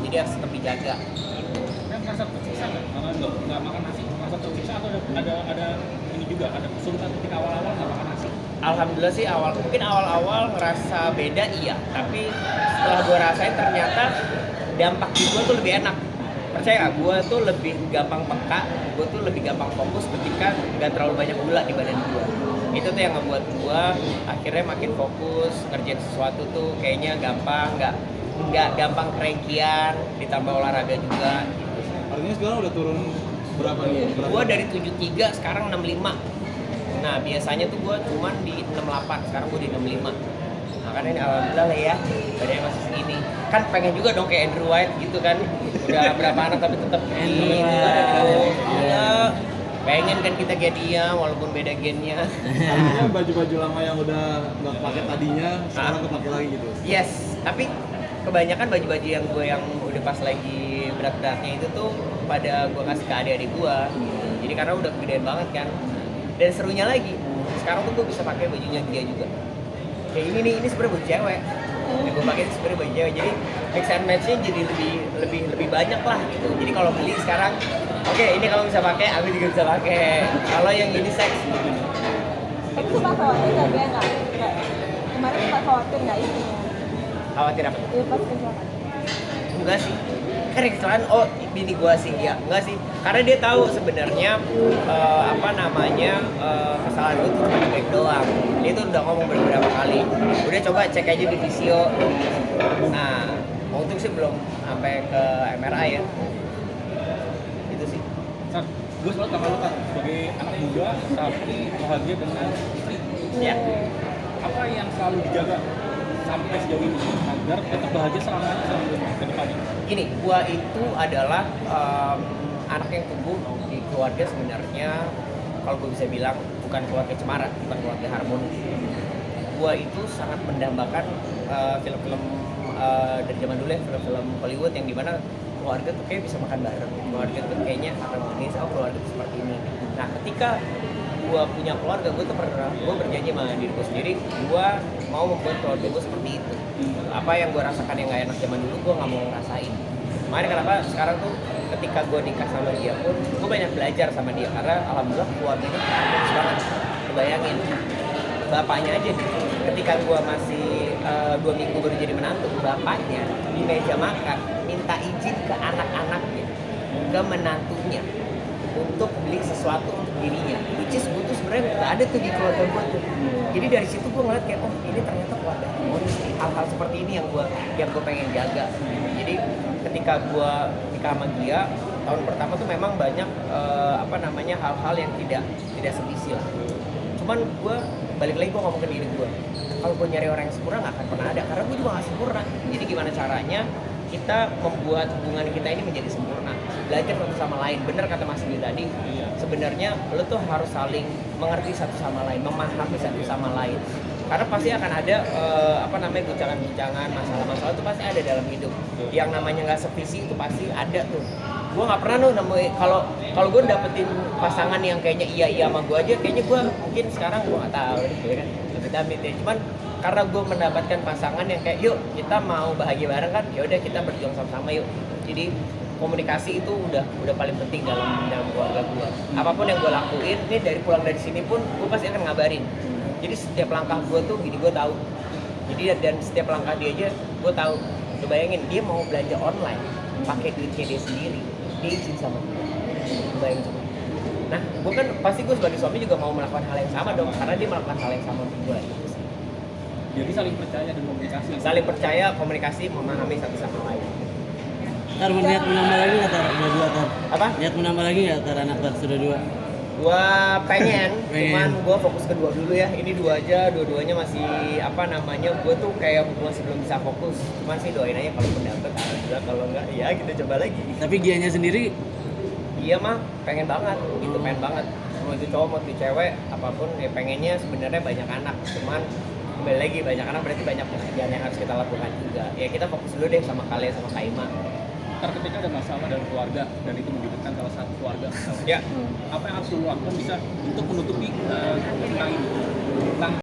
jadi harus tetap dijaga. Kan merasa tersiksa nggak? Karena nggak makan nasi, merasa tersiksa atau ada ini juga, ada kesulitan ketika awal-awal nggak makan nasi? Alhamdulillah sih mungkin awal-awal ngerasa beda iya, tapi setelah gue rasain ternyata dampak di gue tuh lebih enak. Percaya gak? Gue tuh lebih gampang peka, gue tuh lebih gampang fokus ketika gak terlalu banyak gula di badan gue. Itu tuh yang ngebuat gue akhirnya makin fokus ngerjain sesuatu tuh kayaknya gampang, nggak gampang kerengkian, ditambah olahraga juga. Artinya sekarang udah turun berapa nih? Gue dari 73 sekarang 65. Nah biasanya tuh gue cuman di 68, sekarang gue di 65. Makanya ini alhamdulillah lah ya, badannya masih segini. Kan pengen juga dong kayak Andrew White gitu kan, udah berapa anak tapi tetap ini. Iya, pengen kan kita kayak dia walaupun beda gennya. Artinya baju-baju lama yang udah nggak pakai tadinya sekarang kepake lagi gitu. Yes, tapi kebanyakan baju-baju yang gue yang udah pas lagi berat-beratnya itu tuh pada gue kasih ke adik-adik gue. Jadi karena udah gedean banget kan. Dan serunya lagi, sekarang tuh gue bisa pakai bajunya dia juga. Kayak ini sebenarnya baju cewek. Yang gue pakai sebenarnya baju cewek. Jadi mix and match-nya jadi lebih banyak lah gitu. Jadi kalau beli sekarang, oke, ini kalau bisa pakai, aku juga bisa pakai. Kalau yang unisex. Tapi sempat khawatir nggak dia nggak? Kemarin sempat khawatir nggak isinya? Khawatir apa? Iya pas kecelakaan. Enggak sih. Kan yang kecelakaan, bini gua sih ya. Enggak sih. Karena dia tahu sebenarnya kesalahan gua tuh cuma di back doang. Dia tuh udah ngomong beberapa kali. Udah coba cek aja di visio. Nah, untung sih belum sampai ke MRI ya. Itu sih. Kan, gue selalu tanggal lu kan sebagai anak muda tapi bahagia dengan istri. Ya. Apa yang selalu dijaga sampai sejauh ini agar tetap bahagia selama ke depannya? Gini, gua itu adalah anak yang tumbuh di keluarga sebenarnya kalau gue bisa bilang bukan keluarga cemara, bukan keluarga harmoni. Gua itu sangat mendambakan film-film dari zaman dulu ya, film-film Hollywood yang dimana keluarga tuh kayak bisa makan bareng, keluarga tuh kayaknya harmonis, keluarga tuh seperti ini. Nah, ketika gua punya keluarga, gua berjanji sama diri gua sendiri, gua mau membuat keluarga gua seperti itu. Apa yang gua rasakan yang gak enak zaman dulu, gua nggak mau ngerasain. Makanya kenapa sekarang tuh ketika gua nikah sama dia pun, gua banyak belajar sama dia karena alhamdulillah keluarganya harmonis banget. Bayangin, bapaknya aja ketika gua masih 2 minggu baru jadi menantu, bapaknya di meja makan minta izin ke anak-anaknya, ke menantunya untuk beli sesuatu untuk dirinya. Which is gue tuh sebenarnya nggak ada tuh di keluarga gue tuh. Jadi dari situ gue ngeliat kayak ini ternyata keluarga harmonis nih. Hal-hal seperti ini yang gue pengen jaga. Jadi ketika gue nikah sama dia tahun pertama tuh memang banyak hal-hal yang tidak sevisi lah. Cuman gue balik lagi gue ngomong ke diri gue, kalau gue nyari orang yang sempurna nggak akan pernah ada karena gue juga nggak sempurna. Jadi gimana caranya kita membuat hubungan kita ini menjadi sempurna, belajar satu sama lain. Bener kata Mas Dwi tadi, sebenarnya lo tuh harus saling mengerti satu sama lain, memahami satu sama lain. Karena pasti akan ada guncangan-guncangan, masalah-masalah itu pasti ada dalam hidup. Yang namanya nggak sevisi itu pasti ada tuh. Gue nggak pernah nemuin kalau gue dapetin pasangan yang kayaknya iya sama gue aja, kayaknya gue mungkin sekarang gue nggak tahu, ya kan? Amit ya. Cuman karena gue mendapatkan pasangan yang kayak yuk kita mau bahagia bareng kan, ya udah kita berjuang sama-sama yuk. Jadi komunikasi itu udah paling penting dalam keluarga gue. Apapun yang gue lakuin, ini dari pulang dari sini pun gue pasti akan ngabarin. Jadi setiap langkah gue tuh gini gue tahu. Jadi dan setiap langkah dia aja gue tahu. Lo bayangin dia mau belanja online pakai duitnya dia sendiri, dia izin sama gue. Bayangin coba. Nah, gue kan pasti gue sebagai suami juga mau melakukan hal yang sama dong, karena dia melakukan hal yang sama untuk gue. Jadi saling percaya dan komunikasi. Saling percaya, komunikasi, memahami satu sama lain. Tar, niat menambah lagi nggak tar? Udah 2 tar. Apa? Niat menambah lagi nggak tar anak tar sudah 2? Gua pengen, cuman gua fokus ke 2 dulu ya. Ini 2 aja, dua-duanya masih gua tuh kayak masih belum bisa fokus. Cuman sih doain aja kalau dapet, alhamdulillah. Kalau enggak, ya kita coba lagi. Tapi Gianya sendiri Iya mah, pengen banget, gitu pengen banget. Mau itu cowok, mau itu cewek, apapun ya pengennya sebenarnya banyak anak. Cuman kembali lagi banyak anak berarti banyak pekerjaan yang harus kita lakukan juga. Ya kita fokus dulu deh sama kalian, sama Kak Ima. Ntar ketika ada masalah dalam keluarga dan itu melibatkan salah satu keluarga, Ya. apa yang harus lo lakukan bisa untuk menutupi tentang ini, tentang